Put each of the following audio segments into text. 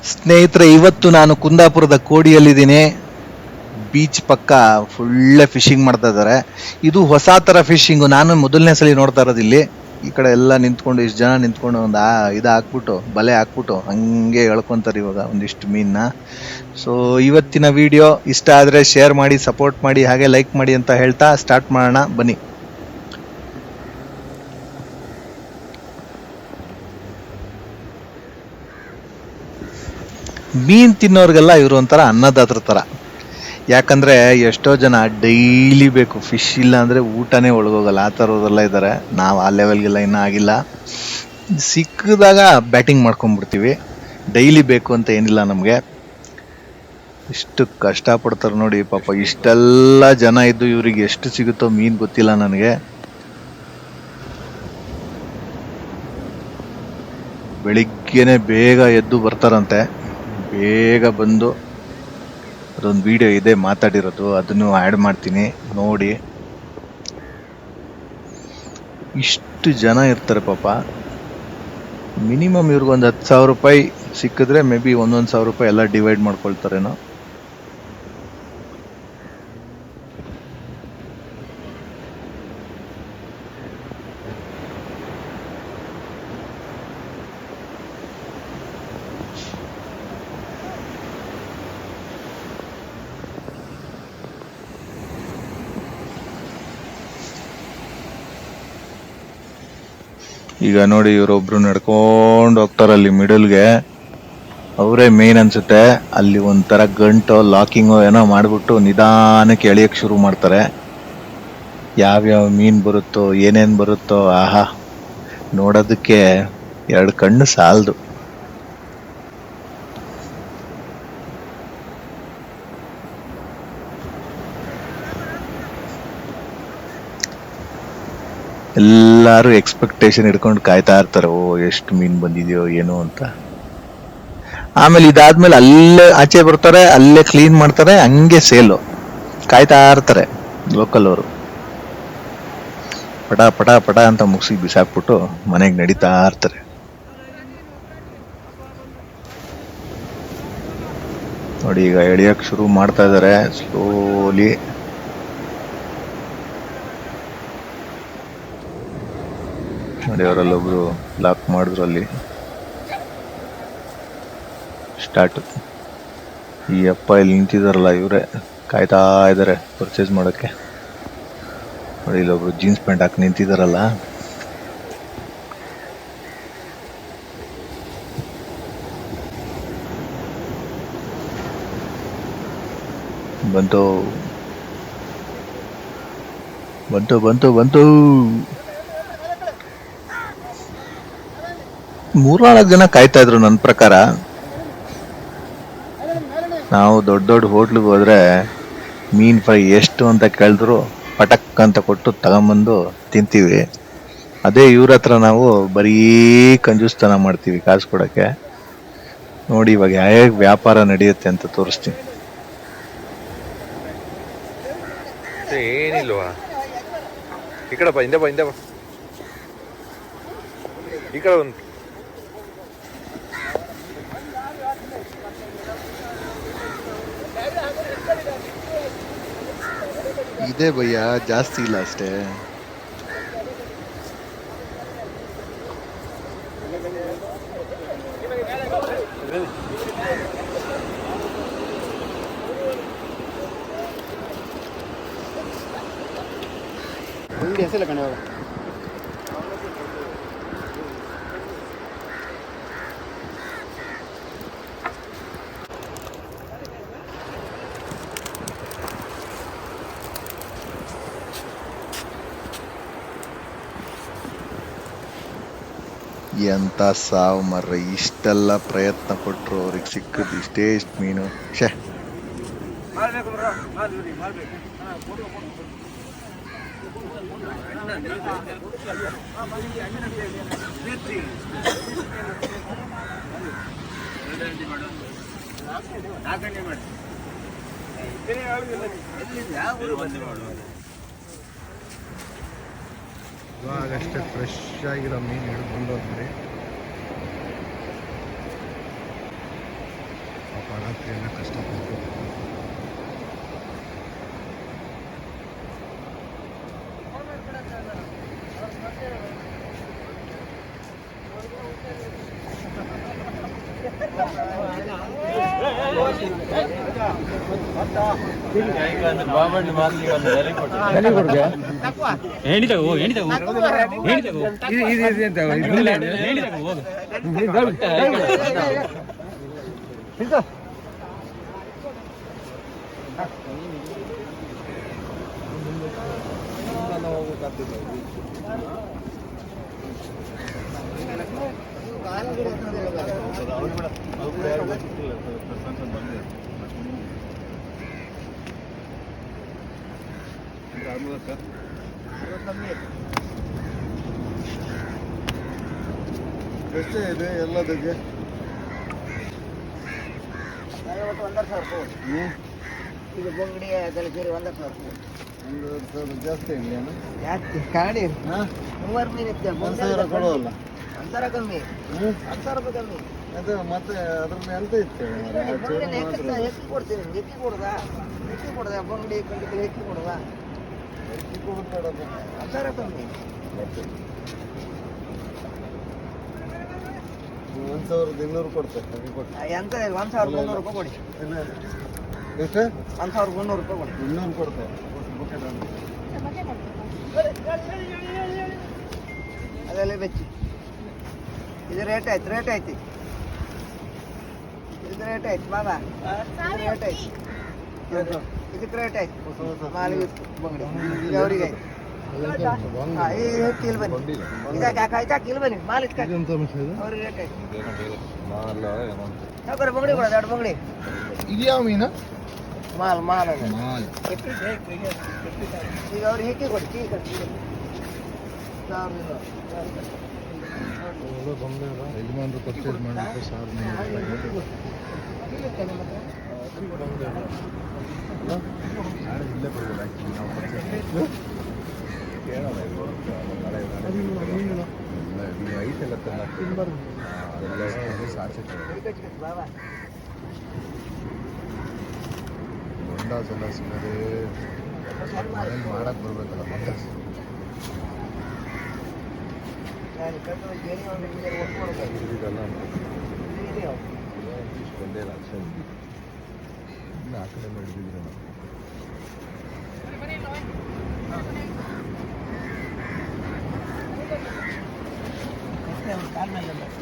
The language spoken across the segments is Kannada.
ಸ್ನೇಹಿತರೆ, ಇವತ್ತು ನಾನು ಕುಂದಾಪುರದ ಕೋಡಿಯಲ್ಲಿದ್ದೀನಿ. ಬೀಚ್ ಪಕ್ಕ ಫುಲ್ ಫಿಶಿಂಗ್ ಮಾಡ್ತಾ ಇದ್ದಾರೆ. ಇದು ಹೊಸ ತರ ಫಿಶಿಂಗ್, ನಾನು ಮೊದಲನೇ ಸಲ ನೋಡ್ತಾ ಇರೋದು ಇಲ್ಲಿ. ಈ ಕಡೆ ಎಲ್ಲ ನಿಂತ್ಕೊಂಡು ಇಷ್ಟು ಜನ ನಿಂತ್ಕೊಂಡು ಒಂದು ಇದು ಹಾಕ್ಬಿಟ್ಟು ಬಲೆ ಹಾಕ್ಬಿಟ್ಟು ಹಂಗೆ ಎಳ್ಕೊಂತಾರೆ ಇವಾಗ ಒಂದಿಷ್ಟು ಮೀನ್ನ. ಸೊ ಇವತ್ತಿನ ವಿಡಿಯೋ ಇಷ್ಟ ಆದರೆ ಶೇರ್ ಮಾಡಿ, ಸಪೋರ್ಟ್ ಮಾಡಿ, ಹಾಗೆ ಲೈಕ್ ಮಾಡಿ ಅಂತ ಹೇಳ್ತಾ ಸ್ಟಾರ್ಟ್ ಮಾಡೋಣ ಬನ್ನಿ. ಮೀನ್ ತಿನ್ನೋರ್ಗೆಲ್ಲ ಇವರು ಒಂಥರ ಅನ್ನದಾತರ ತರ. ಯಾಕಂದ್ರೆ ಎಷ್ಟೋ ಜನ ಡೈಲಿ ಬೇಕು, ಫಿಶ್ ಇಲ್ಲ ಅಂದ್ರೆ ಊಟನೇ ಒಳಗೋಗಲ್ಲ, ಆ ಥರದೆಲ್ಲ ಇದ್ದಾರೆ. ನಾವು ಆ ಲೆವೆಲ್ಗೆಲ್ಲ ಇನ್ನೂ ಆಗಿಲ್ಲ. ಸಿಕ್ಕಿದಾಗ ಬ್ಯಾಟಿಂಗ್ ಮಾಡ್ಕೊಂಡ್ಬಿಡ್ತೀವಿ, ಡೈಲಿ ಬೇಕು ಅಂತ ಏನಿಲ್ಲ ನಮಗೆ. ಇಷ್ಟು ಕಷ್ಟಪಡ್ತಾರೆ ನೋಡಿ ಪಾಪ. ಇಷ್ಟೆಲ್ಲ ಜನ ಇದ್ದು ಇವ್ರಿಗೆ ಎಷ್ಟು ಸಿಗುತ್ತೋ ಮೀನ್ ಗೊತ್ತಿಲ್ಲ ನನಗೆ. ಬೆಳಿಗ್ಗೆನೆ ಬೇಗ ಎದ್ದು ಬರ್ತಾರಂತೆ. ಬೇಗ ಬಂದು ಅದೊಂದು ವಿಡಿಯೋ ಇದೆ ಮಾತಾಡಿರೋದು, ಅದನ್ನು ಆ್ಯಡ್ ಮಾಡ್ತೀನಿ ನೋಡಿ. ಇಷ್ಟು ಜನ ಇರ್ತಾರೆ ಪಾಪ. ಮಿನಿಮಮ್ ಇವ್ರಿಗೊಂದು 10,000 ರೂಪಾಯಿ ಸಿಕ್ಕಿದ್ರೆ ಮೇ ಬಿ 1,000 ರೂಪಾಯಿ ಎಲ್ಲ ಡಿವೈಡ್ ಮಾಡ್ಕೊಳ್ತಾರೇನೋ. ಈಗ ನೋಡಿ, ಇವರೊಬ್ರು ನಡ್ಕೊಂಡು ಹೋಗ್ತಾರೆ ಅಲ್ಲಿ ಮಿಡಲ್ಗೆ. ಅವರೇ ಮೇನ್ ಅನ್ಸುತ್ತೆ. ಅಲ್ಲಿ ಒಂಥರ ಗಂಟು ಲಾಕಿಂಗೋ ಏನೋ ಮಾಡ್ಬಿಟ್ಟು ನಿಧಾನಕ್ಕೆ ಎಳಿಯಕ್ಕೆ ಶುರು ಮಾಡ್ತಾರೆ. ಯಾವ್ಯಾವ ಮೀನ್ ಬರುತ್ತೋ ಏನೇನ್ ಬರುತ್ತೋ, ಆಹಾ, ನೋಡೋದಕ್ಕೆ 2 ಕಣ್ಣು ಸಾಲದು. ಎಲ್ಲಾರು ಎಕ್ಸ್ಪೆಕ್ಟೇಷನ್ ಇಟ್ಕೊಂಡು ಕಾಯ್ತಾ ಇರ್ತಾರೆ, ಓ ಎಷ್ಟು ಮೀನ್ ಬಂದಿದೆಯೋ ಏನೋ ಅಂತ. ಆಮೇಲೆ ಇದಾದ್ಮೇಲೆ ಅಲ್ಲೇ ಆಚೆ ಬರ್ತಾರೆ, ಅಲ್ಲೇ ಕ್ಲೀನ್ ಮಾಡ್ತಾರೆ, ಹಂಗೆ ಸೇಲು. ಕಾಯ್ತಾ ಇರ್ತಾರೆ ಲೋಕಲ್ ಅವರು. ಪಟ ಪಟ ಪಟ ಅಂತ ಮುಗಿಸಿ ಬಿಸಾಕ್ಬಿಟ್ಟು ಮನೆಗೆ ನಡೀತಾ ಇರ್ತಾರೆ. ನೋಡಿ, ಈಗ ಎಳಿಯಕ್ ಶುರು ಮಾಡ್ತಾ ಇದಾರೆ ಸ್ಲೋಲಿ. ನೋಡಿ, ಅವರಲ್ಲೊಬ್ರು ಲಾಕ್ ಮಾಡಿದ್ರು ಅಲ್ಲಿ. ಸ್ಟಾರ್ಟ್. ಈ ಅಪ್ಪ ಇಲ್ಲಿ ನಿಂತಿದಾರಲ್ಲ, ಇವರೇ ಕಾಯ್ತಾ ಇದಾರೆ ಪರ್ಚೇಸ್ ಮಾಡೋಕ್ಕೆ. ನೋಡಿ, ಇಲ್ಲೊಬ್ರು ಜೀನ್ಸ್ ಪ್ಯಾಂಟ್ ಹಾಕಿ ನಿಂತಿದಾರಲ್ಲ. ಬಂತು ಬಂತು ಬಂತು ಬಂತು. 3-4 ಜನ ಕಾಯ್ತಾ ಇದ್ರು ನನ್ನ ಪ್ರಕಾರ. ನಾವು ದೊಡ್ಡ ದೊಡ್ಡ ಹೋಟ್ಲಿಗೆ ಹೋದ್ರೆ ಮೀನ್ ಫ್ರೈ ಎಷ್ಟು ಅಂತ ಕೇಳಿದ್ರು ಪಟಕ್ ಅಂತ ಕೊಟ್ಟು ತಗೊಂಬಂದು ತಿಂತೀವಿ. ಅದೇ ಇವ್ರ ಹತ್ರ ನಾವು ಬರೀ ಕಂಜೂಸ್ತನ ಮಾಡ್ತೀವಿ ಕಾಸು ಕೊಡಕ್ಕೆ. ನೋಡಿ ಇವಾಗ ಹೇಗೆ ವ್ಯಾಪಾರ ನಡೆಯುತ್ತೆ ಅಂತ ತೋರಿಸ್ತೀನಿ. ಏನಿಲ್ವಾ, ಈ ಕಡೆ ಬಾ, ಹಿಂದೆ ಬಾ, ಹಿಂದೆ ಬಾ, ಈ ಕಡೆ ಒಂದು. ಇದೇ ಭಯ್ಯ, ಜಾಸ್ತಿ ಇಲ್ಲ ಅಷ್ಟೇ. ऐसे लगाने वाला ಎಂತ ಸಾವು ಮರ್ರೆ. ಇಷ್ಟೆಲ್ಲ ಪ್ರಯತ್ನ ಪಟ್ರು ಅವ್ರಿಗೆ ಸಿಕ್ಕದ್ದು ಇಷ್ಟೇ ಇಷ್ಟು ಮೀನು. ಶೇ, ಇವಾಗಷ್ಟೇ ಫ್ರೆಶ್ ಆಗಿರೋ ಮೀನು ಹಿಡಿದು ಬಂದವ್ರು ನೋಡಿ. ಮಾಡೋಕ್ಕೆ ಎಲ್ಲ ಕಷ್ಟಪಟ್ಟು ಎಷ್ಟೇ ಇದೆ ಎಲ್ಲದಕ್ಕೆ 1,500 ರೂಪಾಯಿ ಈಗ ಬಂಗಡಿ ಅದೆಲ್ಲ ಸೇರಿ 1,500 ರೂಪಾಯಿ. 1,500 ಜಾಸ್ತಿ ಇಲ್ಲ ಜಾಸ್ತಿ ಕಾಡಿ ಮೂವರು ಮೀನು ಇರ್ತದೆ 1,000 ಕೊಡುವಲ್ಲ 1,000 ಕಮ್ಮಿ 1,000 ರೂಪಾಯಿ ಕಮ್ಮಿ ಅದು ಮತ್ತೆ ಅದ್ರ ಮೇಲೆ ಇರ್ತೇವೆ ಎಕ್ಕಿ ಕೊಡ್ತೀವಿ ಎಕ್ಕಿ ಕೊಡೋದಾ ಬಂಗಡಿ ಕಂಡಿದ್ರೆ ಎಕ್ಕಿ ಕೊಡೋದಾ 1,000 ಕಮ್ಮಿ 1,200 ಕೊಡ್ತೇವೆ ಎಂತ 1,300 ರೂಪಾಯಿ ಕೊಡಿ ಎಷ್ಟು 1,300 ರೂಪಾಯಿ ಕೊಡಿ 200 ಕೊಡ್ತೇವೆ ಅದೆಲ್ಲ ಬೆಚ್ಚಿ ಇದು ರೇಟ್ ಆಯ್ತು ಇದು ರೇಟ್ ಆಯ್ತು ಬಾಬಾ ರೇಟ್ ಆಯ್ತು ಇದಕ್ಕೆ ರೇಟ್ ಆಯ್ತು ಮಾಲಿಗೆ ಬಂಗಡಿ ಇದು ಅವ್ರಿಗೆ ಆಯ್ತು ಇಲ್ಲಿ ಬನ್ನಿ ಇದಕ್ಕೆ ಇಲ್ಲಿ ಬನ್ನಿ ಮಾಲ್ ಇಟ್ಕೊಂಡು ಅವ್ರಿಗೆ ರೇಟ್ ಆಯ್ತು ಸಾಕೋರಿ ಬಂಗಡಿ ಕೊಡೋದು 2 ಬಂಗಡಿ ಇದ್ಯಾವ ಮೀನು ಮಾಲ್ ಅದು ಮಾಲ್ ಈಗ ಅವ್ರಿಗೆ ಹೆಕ್ಕಿ ಕೊಡಿ ಟೀ ಕಟ್ಟಿ ಯಜಮಾನ್ರು ಪರ್ಚೇಸ್ ಮಾಡಲಿಕ್ಕೆ ಸಾರು ಇಲ್ಲೇ ಬರ್ಬೋದು ಆ್ಯಕ್ಚುಲಿ ನಾವು ಪರ್ಚೇಸ್ ಐತೆಲ್ಲ ಅದೆಲ್ಲ ಸಾಚೆ ಮಂಡಾಸ್ ಎಲ್ಲ ಸಿಗೋದೇ ಮನೇಲಿ ಮಾಡಕ್ಕೆ ಬರ್ಬೇಕಲ್ಲ ಮಂಡಾಸ್ ಇದೆಲ್ಲ ಇಷ್ಟು ಬಂದೇ ಇಲ್ಲ ಅಕ್ಷರ ಇನ್ನು ಆ ಕಡೆ ಹಿಡಿದಿದ್ರೆ ನಾವು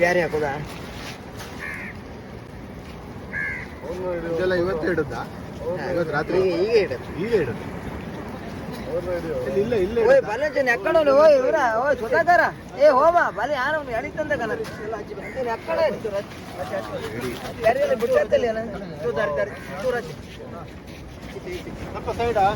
ಯಾರು ಹಾಕೋದಾ ಇದೆಲ್ಲ ಇವತ್ತೇ ಇಡುತ್ತಾ ಇವತ್ತು ರಾತ್ರಿ ಈಗ ಇಡೋದು ಈಗ ಇಡುತ್ತೆ ಇಲ್ಲ ಇಲ್ಲ ಓಯ್ ಬಲಂಚನ್ ಎಕ್ಕಡೋನು ಓಯ್ ಇವರ ಓಯ್ ಸುಧಾಕರ ಏ ಹೋಮ ಬಲಿ ಯಾರು ಎಳಿತಂದ ಕಣ ಎಕ್ಕಡ ಯಾರೆಲ್ಲ ಬಿಟ್ಟಲ್ಲಿ ಅಲ್ಲ ಸುಧಾರ ಸೂರಜ್ ಸ್ವಲ್ಪ ಸೈಡಾ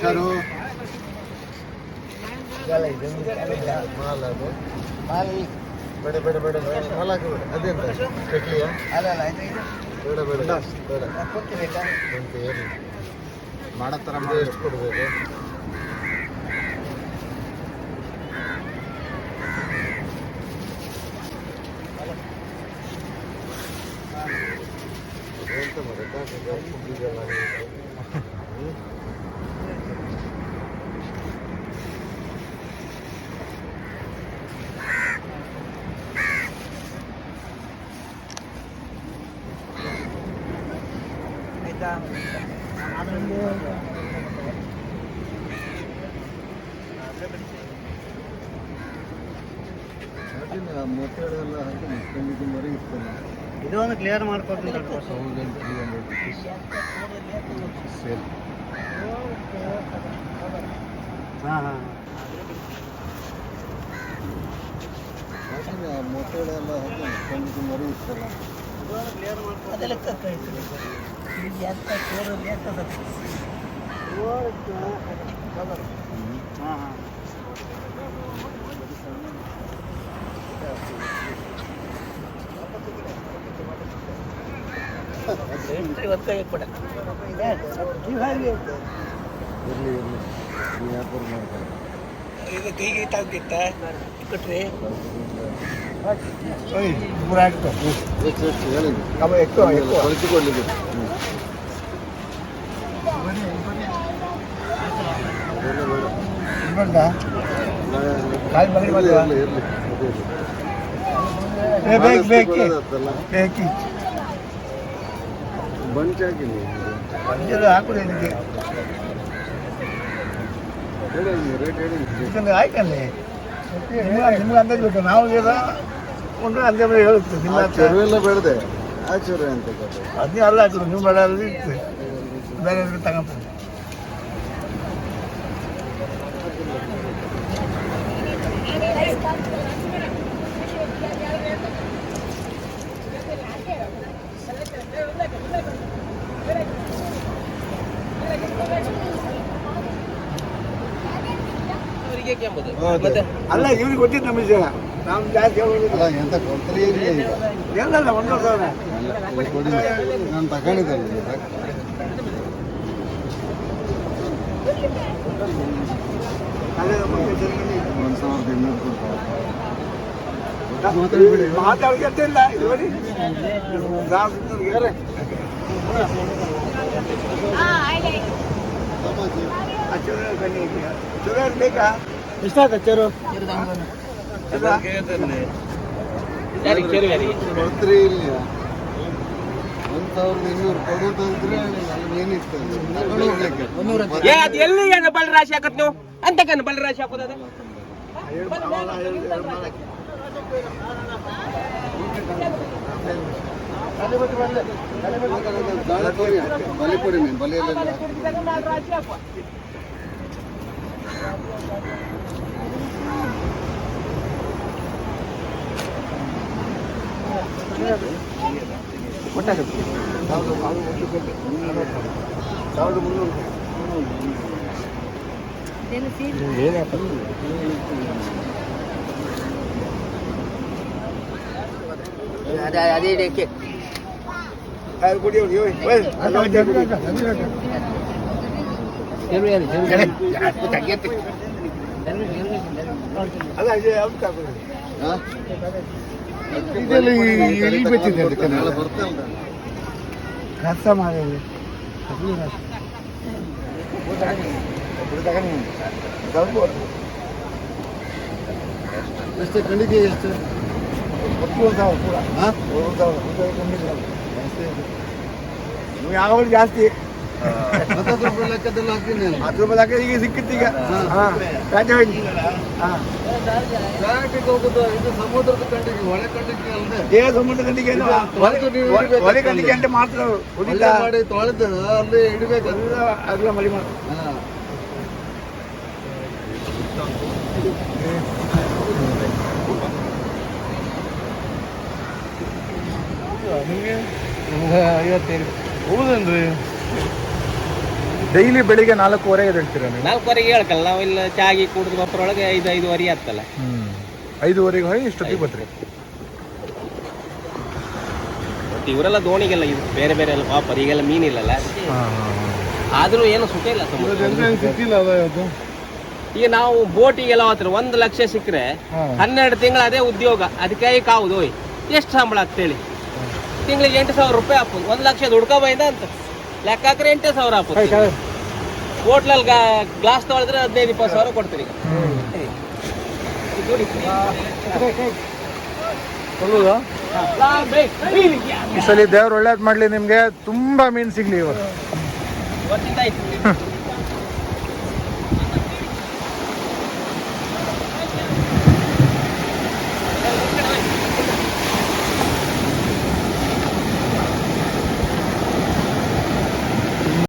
ಯಾರು ಮಾಲ್ ಅದು ಮಾಲಿ ಬೇಡ ಬೇಡ ಬೇಡ ಮಾಲ್ ಹಾಕಬೇಡ ಅದೇಂತ ಚಕ್ಲಿಯ ಅಲ್ಲ ಇದು ಬೇಡ ಬೇಡ ಬೇಡ ಕೊಡ್ತೀಬೇಕಾ ಅಂತ ಏನು ಮಾಡೋ ಥರ ಮಾಡಿ ಎಷ್ಟು ಕೊಡಬೇಕು ಎಂತ ಮಾಡೋಕ್ಕಾಗಲ್ಲ ಆಯ್ತಾ ಮೊಟ್ಟೆಗಳೆಲ್ಲ ಹಾಕಿ ಮುಸ್ಕೊಂಡು ಮರಿ ಇರ್ತದೆ ಇದು ಒಂದು ಕ್ಲಿಯರ್ ಮಾಡ್ಕೊಡ್ತೀನಿ 1,300 rupees ಸೇಲ್ ಹಾಂ ಮೊಟ್ಟೆಗಳೆಲ್ಲ ಹಾಕಿ ಮುಸ್ಕೊಂಡು ಮರಿ ಇರ್ತಲ್ಲ ಅದೆಲ್ಲ ಹಾಂ ಇರಲಿ ನೀವು ವ್ಯಾಪಾರ ಮಾಡ್ತಾರೆ ಕೈಗೆ ತಾಗಿತ್ತ ಕೊಟ್ರಿ ಕಳಿಸಿಕೊಡ್ಲಿಕ್ಕೆ ಬಂಚ್ ಹಾಕಿಲ್ಲ ಹಾಕುದು ನಿಮಗೆ ಹೇಳಿ ರೇಟ್ ಹೇಳಿ ಆಯ್ತಲ್ಲಿ ನಿಮ್ಗೆ ಅಂದಾಜು ಬೇಕು ನಾವು ಈಗ ಒಂದು ಅಂದಾಜು ಹೇಳುತ್ತೆ ನಿಮ್ಮ ಚೆರುವೆಲ್ಲ ಬೆಳೆದೆ ಆ ಚೆರು ಅಂತ ಅದನ್ನೇ ಅಲ್ಲ ಹಾಕಿದ್ರು ನೀವು ಬೇಡ ಅಂದ್ರೆ ಇತ್ತು ಬೇರೆ ತಗೊಂಡ್ಬಂದು ಅಲ್ಲ ಇವ್ರಿಗೆ ಗೊತ್ತಿತ್ತು ನಮ್ಮ ವಿಷಯ ನಾವು ಜಾಸ್ತಿ ಹೇಳೋದಿಲ್ಲ ಎಂತ ಕೊಡ್ತಾರೆ ಈಗ ಎಲ್ಲಲ್ಲ 1,000 ಕೊಡಿ ನಾನು ತಗೊಂಡಿದ್ದಲ್ಲ ಅದೇ 1,200 ಮಾತಾಡೋಕೆ ಅಂತ ಇಲ್ಲ ನೋಡಿ ಚೂರು ಬೇಕಾ ಎಷ್ಟಾಗ ಚೂರು ಕೊಡ್ತೀರಿ ಇಲ್ಲ 1,200 ಕೊಡೋದಂದ್ರೆ ಏನಿತ್ತು ತಗೊಂಡು ಹೋಗ್ಲಿಕ್ಕೆ ಅದು ಎಲ್ಲಿ ಏನು ಬಲ್ ರಾಶಿ ಹಾಕತ್ ನೀವು ಅಂತಕನ್ನು ಬಲ್ ರಾಶಿ ಹಾಕೋದ ಬಲಿ ಕೊಡಿ ನೀನು ಬಲಿಯಲ್ಲ ಅದೇ ಇದಕ್ಕೆ ಇದೆಲ್ಲ ಇಳಿಬೇಕಿದೆ ಅದಕ್ಕೆ ನಾಳೆ ಬರ್ತಲ್ಲ ಕಷ್ಟ ಮಾಡಿ ಎಷ್ಟು ಕಣಿಗೆ ಎಷ್ಟು 1,000 ಕೂಡ ಹಾಂ 1,000 ನೀವು ಯಾವಾಗ ಜಾಸ್ತಿ 10 ರೂಪಾಯಿ ಲೆಕ್ಕದಲ್ಲಿ ಹಾಕ್ತೀನಿ ನಾನು 10 ರೂಪಾಯಿ ಲೆಕ್ಕ ಈಗ ಸಿಕ್ಕಿತ್ತು ಈಗ ಹಾಂ ಪ್ಯಾಟೆ ಹೋಗಿ ಹಾಂ ಪ್ಲಾಟಿಗೆ ಹೋಗೋದು ಇದು ಸಮುದ್ರದ ಕಂಡಿಗೆ ಒಳ ಕಂಡಿಗೆ ಅಲ್ಲದೆ ಏ ಸಮುದ್ರ ಗಂಟಿಗೆ ಒಲೆ ಗಂಟಿಗೆ ಅಂತ ಮಾತ್ರ ಹೊಡಿಲ್ಲ ಮಾಡಿ ತೊಳೆದು ಅಲ್ಲಿ ಇಡಬೇಕು ಅದೆಲ್ಲ ಮಳಿ ಮಾಡಿ ಹಾಂ ಹೌದೇನ್ರಿ ಡೈಲಿ ಬೆಳಿಗ್ಗೆ 4:15 ಎದ್ದೇಳ್ತೀರಾ ನೀವು 4:15 ಹೇಳ್ಕಲ್ಲ ನಾವು ಇಲ್ಲ ಚಾಗಿ ಕುಡಿದು ಬಪ್ಪರೊಳಗೆ 5:30 ಆಗ್ತಲ್ಲ 5:30 ಹೋಗಿ ಇಷ್ಟೊತ್ತಿಗೆ ಬರ್ತೀರಿ ಇವರೆಲ್ಲ ದೋಣಿಗೆಲ್ಲ ಇದು ಬೇರೆ ಬೇರೆ ಎಲ್ಲ ಪಾಪ ಈಗೆಲ್ಲ ಮೀನಿಲ್ಲಲ್ಲ ಆದ್ರೂ ಏನು ಸುಖ ಇಲ್ಲ ಸಿಕ್ಕಿಲ್ಲ ಅದು ಈಗ ನಾವು ಬೋಟಿಗೆಲ್ಲ ಹೋಗ್ತಾರೆ 1 ಲಕ್ಷ ಸಿಕ್ಕರೆ 12 ತಿಂಗಳು ಅದೇ ಉದ್ಯೋಗ ಅದಕ್ಕೆ ಕಾವುದು ಹೋಯ್ ಎಷ್ಟು ಸಂಬಳ ಆಗ್ತೇಳಿ ತಿಂಗಳಿಗೆ 8,000 ರೂಪಾಯಿ ಹಾಕೋದು 1 ಲಕ್ಷ ದುಡ್ಕೊ ಬೈದ ಅಂತ ಲೆಕ್ಕ ಹಾಕ್ರೆ 8,000 ಹಾಕೋದು ಹೋಟ್ಲಲ್ಲಿ ಗ್ಲಾಸ್ ತೊಳೆದ್ರೆ 15-20 ಸಾವಿರ ಕೊಡ್ತೀರಿ ಈ ಸಲ ದೇವ್ರು ಒಳ್ಳೇದ್ ಮಾಡ್ಲಿ ನಿಮ್ಗೆ ತುಂಬಾ ಮೀನ್ ಸಿಗ್ಲಿ ಇವತ್ತು ಗೊತ್ತಿತ್ತಾಯ್ತು